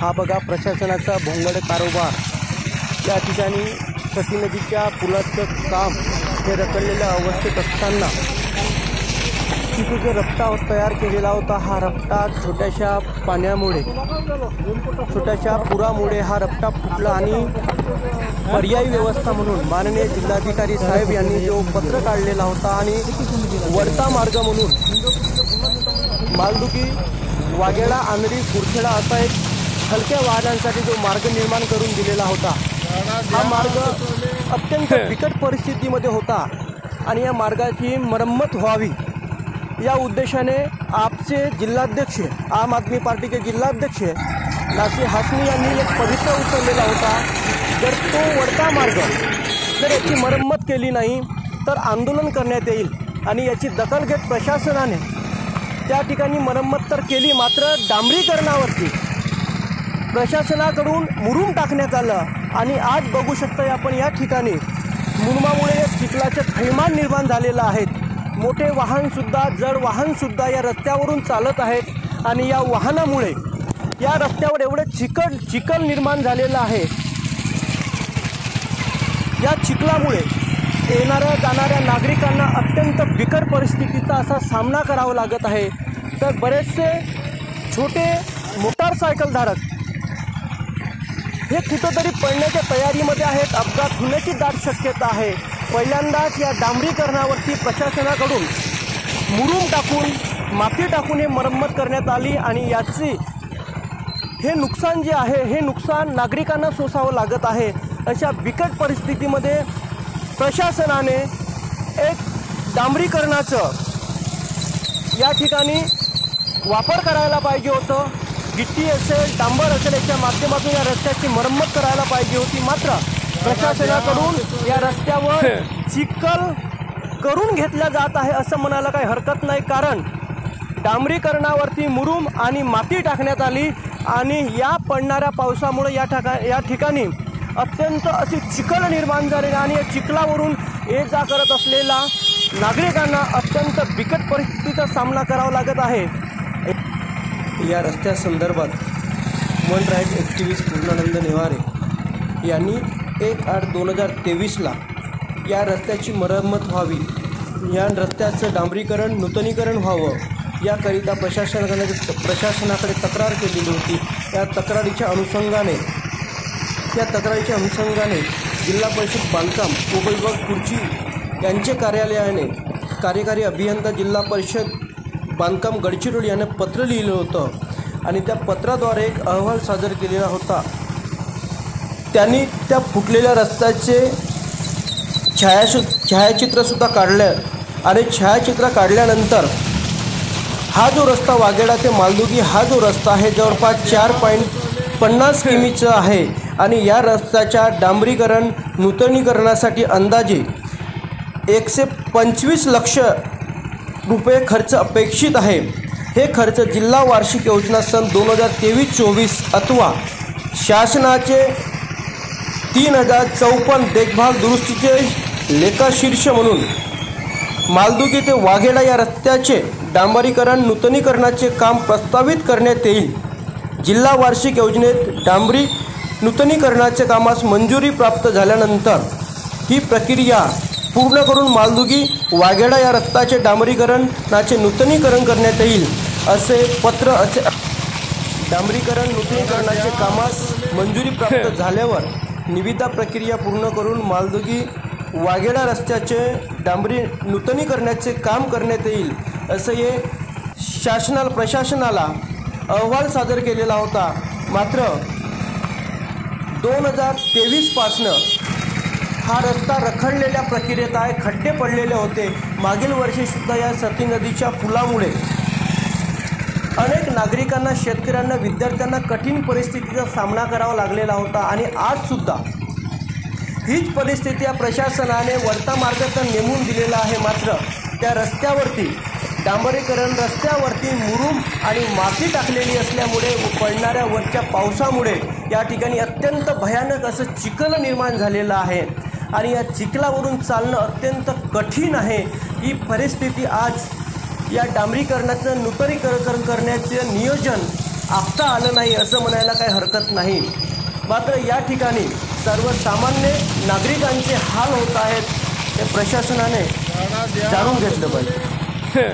हा बघा प्रशासनाचा भोंगळ कारभार। या ठिकाणी सती नदीच्या पुलाचं काम हे रखडलेल्या अवस्थेत असताना तिथे जो रस्ता तयार केलेला होता, हा रस्ता छोट्याशा पाण्यामुळे, छोट्याशा पुरामुळे हा रस्ता फुटला आणि पर्यायी व्यवस्था म्हणून माननीय जिल्हाधिकारी साहेब यांनी जो पत्र काढलेला होता आणि वरता मार्ग म्हणून मालदुगी वाघेडा आंधळी कुरखेडा असा एक हलक्या वाहनांसाठी जो मार्ग निर्माण करून दिलेला होता, हा मार्ग अत्यंत बिकट परिस्थितीमध्ये होता आणि या मार्गाची मरम्मत व्हावी या उद्देशाने आपचे जिल्हाध्यक्ष, आम आदमी पार्टी के जिल्हाध्यक्ष नासिर हाशमी यांनी एक पवित्र उचललेला होता। जर तो वरता मार्ग जर याची मरम्मत केली नाही तर आंदोलन करण्यात येईल आणि याची दखल घेत प्रशासनाने त्या ठिकाणी मरम्मत तर केली, मात्र डांबरीकरणावरती प्रशासनाकडून मुरूम टाकण्यात आलं आणि आज बघू शकता आपण या ठिकाणी मुरुमामुळे चिखलाचे थैमान निर्माण झालेलं आहेत। मोठे वाहनसुद्धा, जड वाहनसुद्धा या रस्त्यावरून चालत आहेत आणि या वाहनामुळे या रस्त्यावर एवढे चिखल निर्माण झालेलं आहे। या चिखलामुळे येणाऱ्या जाणाऱ्या नागरिकांना अत्यंत बिकट परिस्थितीचा असा सामना करावा लागत आहे। तर बरेचसे छोटे मोटारसायकलधारक हे कुठंतरी पडण्याच्या तयारीमध्ये आहेत, अपघात होण्याची दाट शक्यता आहे। पहिल्यांदाच या डांबरीकरणावरती प्रशासनाकडून मुरूम टाकून, माती टाकून हे मरम्मत करण्यात आली आणि याची हे नुकसान जे आहे, हे नुकसान नागरिकांना सोसावं लागत आहे। अशा बिकट परिस्थितीमध्ये प्रशासनाने एक डांबरीकरणाचं या ठिकाणी वापर करायला पाहिजे होतं। गिट्टी असेल, डांबर असेल, याच्या माध्यमातून या रस्त्याची मरम्मत करायला पाहिजे होती, मात्र प्रशासनाकडून या रस्त्यावर चिखल करून घेतला जात आहे असं म्हणायला काही हरकत नाही। कारण डांबरीकरणावरती मुरूम आणि माती टाकण्यात आली आणि या पडणाऱ्या पावसामुळे या ठिकाणी अत्यंत अशी चिखल निर्माण झाली आणि या चिखलावरून ये जा करत असलेला नागरिकांना अत्यंत बिकट परिस्थितीचा सामना करावा लागत आहे। या रस्त्यासंदर्भात ह्युमन राईट ॲक्टिव्हिस्ट पूर्णानंद नेवारे यांनी 1/8/2023ला या रस्त्याची मरम्मत व्हावी, या रस्त्याचं डांबरीकरण, नूतनीकरण व्हावं याकरिता प्रशासनाकडे तक्रार केलेली होती। या तक्रारीच्या अनुषंगाने जिल्हा परिषद बांधकाम उपविभाग खुर्ची यांचे कार्यालयाने कार्यकारी अभियंता जिल्हा परिषद बांधकाम गडचिरोली यांना पत्र लिहिलं होतं आणि त्या पत्राद्वारे एक अहवाल सादर केलेला होता। त्यांनी त्या फुटलेल्या रस्त्याचे छायाचित्रसुद्धा काढले आणि छायाचित्र काढल्यानंतर हा जो रस्ता वाघेडा ते मालदुगी हा जो रस्ता आहे जवळपास 4.50 किमीचा आहे आणि या रस्त्याच्या डांबरीकरण, नूतनीकरणासाठी अंदाजे 125 लक्ष रुपये खर्च अपेक्षित आहे। हे खर्च जिल्हा वार्षिक योजना सन 2023-24 अथवा शासनाचे 3054 देखभाल दुरुस्तीचे लेखाशीर्ष म्हणून मालदुगी ते वाघेडा या रस्त्याचे डांबरीकरण, नूतनीकरणाचे काम प्रस्तावित करण्यात येईल। जिल्हा वार्षिक योजनेत डांबरी नूतनीकरणाचे कामास मंजुरी प्राप्त झाल्यानंतर ही प्रक्रिया पूर्ण करून मालदुगी वाघेडा या रस्त्याचे डांबरीकरणाचे नूतनीकरण करण्यात येईल असे पत्र डांबरीकरण नूतनीकरणाचे कामास मंजुरी प्राप्त झाल्यावर निविदा प्रक्रिया पूर्ण करून मालदुगी वाघेडा रस्त्याचे डांबरी नूतनीकरणाचे काम करण्यात येईल असं हे प्रशासनाला अहवाल सादर केलेला होता। मात्र 2023 पासनं हा रस्ता रखडलेल्या प्रक्रियेत आहे, खड्डे पडलेले होते। मागील वर्षीसुद्धा या सती नदीच्या पुलामुळे अनेक नागरिकांना, शेतकऱ्यांना, विद्यार्थ्यांना कठीण परिस्थितीचा सामना करावा लागलेला होता आणि आजसुद्धा हीच परिस्थिती या प्रशासनाने वरता मार्ग तर नेमून दिलेला आहे, मात्र त्या रस्त्यावरती डांबरीकरण, रस्त्यावरती मुरूम आणि माती टाकलेली असल्यामुळे पडणाऱ्या वरच्या पावसामुळे या ठिकाणी अत्यंत भयानक असं चिखल निर्माण झालेलं आहे आणि या चिखलावरून चालणं अत्यंत कठीण आहे। ही परिस्थिती आज या डांबरीकरणाचं नूतनीकरण करण्याचे नियोजन आखता आलं नाही असं म्हणायला काही हरकत नाही. मात्र या ठिकाणी सर्वसामान्य नागरिकांचे हाल होत आहेत, हे प्रशासनाने जाणून घेतलं पाहिजे.